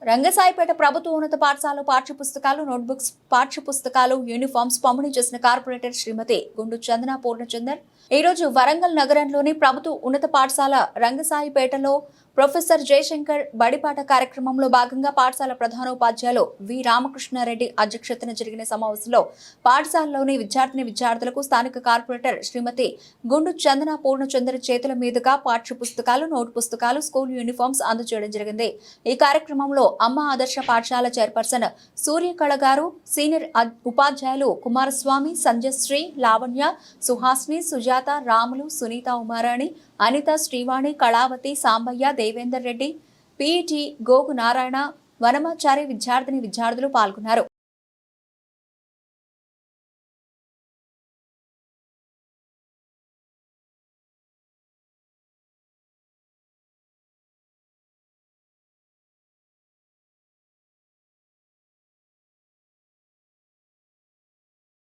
రంగసాయిపేట ప్రభుత్వ ఉన్నత పాఠశాలలో పాఠ్యపుస్తకాలు, నోట్బుక్స్, పాఠ్యపుస్తకాలు, యూనిఫామ్స్ పంపిణీ చేసిన కార్పొరేటర్ శ్రీమతి గుండు చందన పూర్ణచందర్ ఈ రోజు వరంగల్ నగరంలోని ప్రభుత్వ ఉన్నత పాఠశాల రంగసాయిపేటలో ప్రొఫెసర్ జయశంకర్ బడిపాట కార్యక్రమంలో భాగంగా పాఠశాల ప్రధానోపాధ్యాయులు వి రామకృష్ణారెడ్డి అధ్యక్షతన జరిగిన సమావేశంలో పాఠశాలలోని విద్యార్థులకు స్థానిక కార్పొరేటర్ శ్రీమతి గుండు చందన పూర్ణచందర్ చేతుల మీదుగా పాఠ్యపుస్తకాలు, నోట్ పుస్తకాలు, స్కూల్ యూనిఫామ్స్ అందజేయడం జరిగింది. ఈ కార్యక్రమంలో అమ్మ ఆదర్శ పాఠశాల చైర్పర్సన్ సూర్యకళ గారు, సీనియర్ ఉపాధ్యాయులు కుమారస్వామి, సంజయశ్రీ, లావణ్య, సుహాస్ని, సుజాత, రాములు, సునీత, ఉమారాణి, అనిత, శ్రీవాణి, కళావతి, సాంబయ్య, దేవేందర్ రెడ్డి, పిఈటి గోగు నారాయణ, వనమాచారి విద్యార్థులు పాల్గొన్నారు.